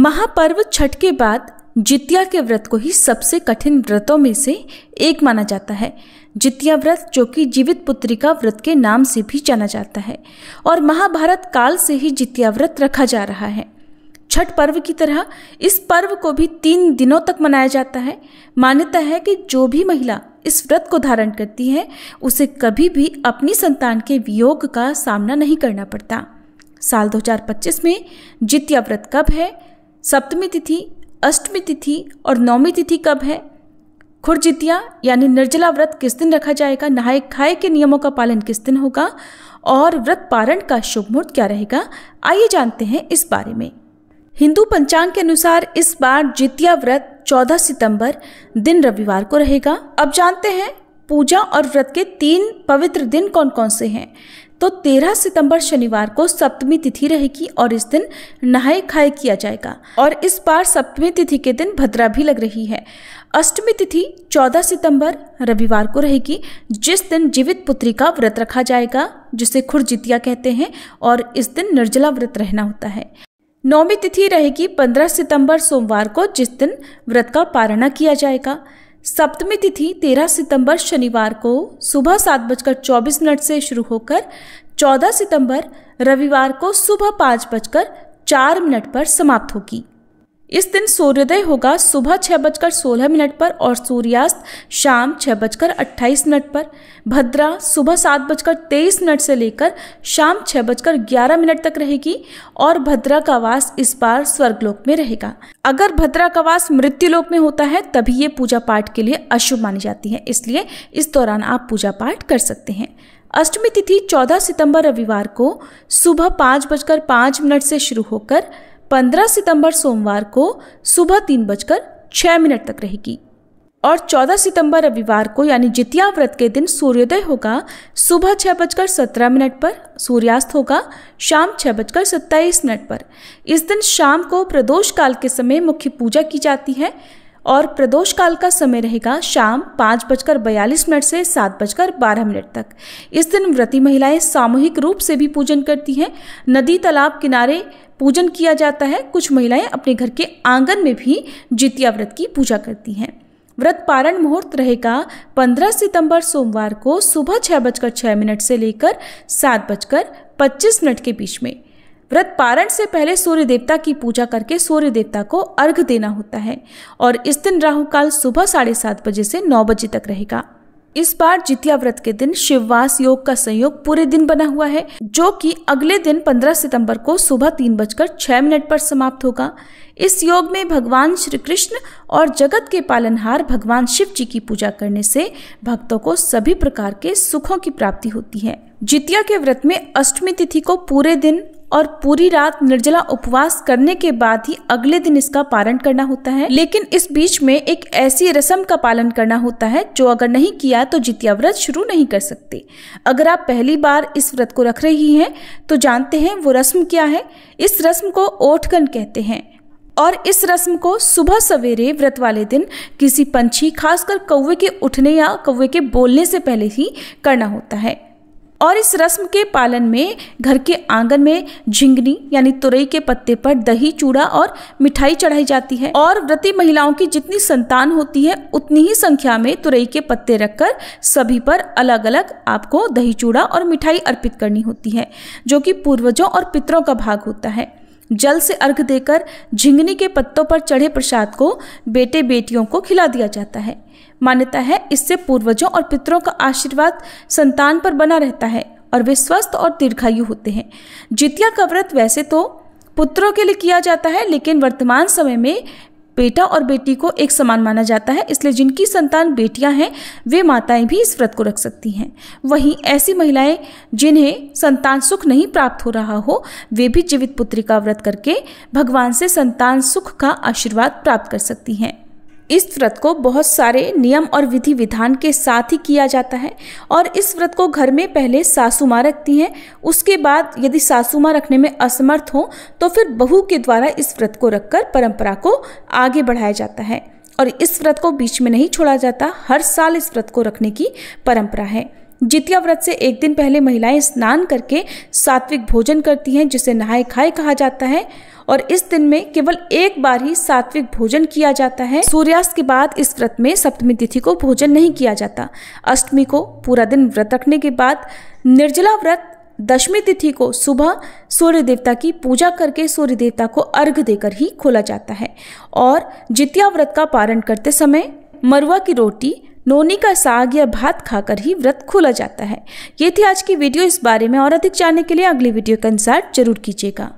महापर्व छठ के बाद जितिया के व्रत को ही सबसे कठिन व्रतों में से एक माना जाता है। जितिया व्रत, जो कि जीवित पुत्रिका व्रत के नाम से भी जाना जाता है, और महाभारत काल से ही जितिया व्रत रखा जा रहा है। छठ पर्व की तरह इस पर्व को भी 3 दिनों तक मनाया जाता है। मान्यता है कि जो भी महिला इस व्रत को धारण करती है उसे कभी भी अपनी संतान के वियोग का सामना नहीं करना पड़ता। साल 2025 में जितिया व्रत कब है, सप्तमी तिथि, अष्टमी तिथि और नौमी तिथि कब है, खुरजितिया यानी निर्जला व्रत किस दिन रखा जाएगा, नहाए खाए के नियमों का पालन किस दिन होगा और व्रत पारण का शुभ मुहूर्त क्या रहेगा, आइए जानते हैं इस बारे में। हिंदू पंचांग के अनुसार इस बार जितिया व्रत 14 सितंबर दिन रविवार को रहेगा। अब जानते हैं पूजा और व्रत के 3 पवित्र दिन कौन कौन से हैं। तो 13 सितंबर शनिवार को सप्तमी तिथि रहेगी और इस दिन नहाए खाए किया जाएगा, और इस बार सप्तमी तिथि के दिन भद्रा भी लग रही है। अष्टमी तिथि 14 सितंबर रविवार को रहेगी, जिस दिन जीवित पुत्री का व्रत रखा जाएगा, जिसे खुरजितिया कहते हैं, और इस दिन निर्जला व्रत रहना होता है। नौमी तिथि रहेगी 15 सितंबर सोमवार को, जिस दिन व्रत का पारणा किया जाएगा। सप्तमी तिथि 13 सितंबर शनिवार को सुबह 7:24 से शुरू होकर 14 सितंबर रविवार को सुबह 5:04 पर समाप्त होगी। इस दिन सूर्योदय होगा सुबह 6:16 पर और सूर्यास्त शाम 6:28 पर। भद्रा सुबह 7:23 से लेकर शाम 6:11 तक रहेगी, और भद्रा का वास इस बार स्वर्गलोक में रहेगा। अगर भद्रा का वास मृत्युलोक में होता है तभी ये पूजा पाठ के लिए अशुभ मानी जाती है, इसलिए इस दौरान आप पूजा पाठ कर सकते हैं। अष्टमी तिथि 14 सितंबर रविवार को सुबह 5:05 से शुरू होकर 15 सितंबर सोमवार को सुबह 3:06 तक रहेगी, और 14 सितंबर रविवार को यानी जितिया व्रत के दिन सूर्योदय होगा सुबह 6:17 पर, सूर्यास्त होगा शाम 6:27 पर। इस दिन शाम को प्रदोष काल के समय मुख्य पूजा की जाती है, और प्रदोष काल का समय रहेगा शाम 5:42 से 7:12 तक। इस दिन व्रती महिलाएं सामूहिक रूप से भी पूजन करती हैं। नदी तालाब किनारे पूजन किया जाता है। कुछ महिलाएं अपने घर के आंगन में भी जितिया व्रत की पूजा करती हैं। व्रत पारण मुहूर्त रहेगा 15 सितंबर सोमवार को सुबह 6:06 से लेकर 7:25 के बीच में। व्रत पारण से पहले सूर्य देवता की पूजा करके सूर्य देवता को अर्घ देना होता है, और इस दिन राहु काल सुबह 7:30 से 9 तक रहेगा। इस बार जितिया व्रत के दिन शिववास योग का संयोग पूरे दिन बना हुआ है, जो कि अगले दिन 15 सितंबर को सुबह 3:06 पर समाप्त होगा। इस योग में भगवान श्री कृष्ण और जगत के पालनहार भगवान शिव जी की पूजा करने से भक्तों को सभी प्रकार के सुखों की प्राप्ति होती है। जितिया के व्रत में अष्टमी तिथि को पूरे दिन और पूरी रात निर्जला उपवास करने के बाद ही अगले दिन इसका पारण करना होता है, लेकिन इस बीच में एक ऐसी रस्म का पालन करना होता है जो अगर नहीं किया तो जितिया व्रत शुरू नहीं कर सकते। अगर आप पहली बार इस व्रत को रख रही हैं तो जानते हैं वो रस्म क्या है। इस रस्म को ओठगन कहते हैं, और इस रस्म को सुबह सवेरे व्रत वाले दिन किसी पंछी, खासकर कौवे के उठने या कौवे के बोलने से पहले ही करना होता है। और इस रस्म के पालन में घर के आंगन में झिंगनी यानी तुरई के पत्ते पर दही, चूड़ा और मिठाई चढ़ाई जाती है, और व्रती महिलाओं की जितनी संतान होती है उतनी ही संख्या में तुरई के पत्ते रखकर सभी पर अलग अलग आपको दही, चूड़ा और मिठाई अर्पित करनी होती है, जो कि पूर्वजों और पितरों का भाग होता है। जल से अर्घ देकर झिंगनी के पत्तों पर चढ़े प्रसाद को बेटे बेटियों को खिला दिया जाता है। मान्यता है इससे पूर्वजों और पितरों का आशीर्वाद संतान पर बना रहता है और वे स्वस्थ और दीर्घायु होते हैं। जितिया का व्रत वैसे तो पुत्रों के लिए किया जाता है, लेकिन वर्तमान समय में बेटा और बेटी को एक समान माना जाता है, इसलिए जिनकी संतान बेटियां हैं वे माताएं भी इस व्रत को रख सकती हैं। वहीं ऐसी महिलाएं जिन्हें संतान सुख नहीं प्राप्त हो रहा हो, वे भी जीवित पुत्री का व्रत करके भगवान से संतान सुख का आशीर्वाद प्राप्त कर सकती हैं। इस व्रत को बहुत सारे नियम और विधि विधान के साथ ही किया जाता है, और इस व्रत को घर में पहले सासू माँ रखती हैं। उसके बाद यदि सासू माँ रखने में असमर्थ हो तो फिर बहू के द्वारा इस व्रत को रखकर परंपरा को आगे बढ़ाया जाता है, और इस व्रत को बीच में नहीं छोड़ा जाता। हर साल इस व्रत को रखने की परंपरा है। जितिया व्रत से एक दिन पहले महिलाएं स्नान करके सात्विक भोजन करती हैं, जिसे नहाए खाए कहा जाता है। और इस दिन में केवल एक बार ही सात्विक भोजन किया जाता है। सूर्यास्त के बाद इस व्रत में सप्तमी तिथि को भोजन नहीं किया जाता। अष्टमी को पूरा दिन व्रत रखने के बाद निर्जला व्रत दशमी तिथि को सुबह सूर्य देवता की पूजा करके सूर्य देवता को अर्घ देकर ही खोला जाता है। और जितिया व्रत का पारण करते समय मरुआ की रोटी, नोनी का साग या भात खाकर ही व्रत खोला जाता है। ये थी आज की वीडियो। इस बारे में और अधिक जानने के लिए अगली वीडियो का इंतजार जरूर कीजिएगा।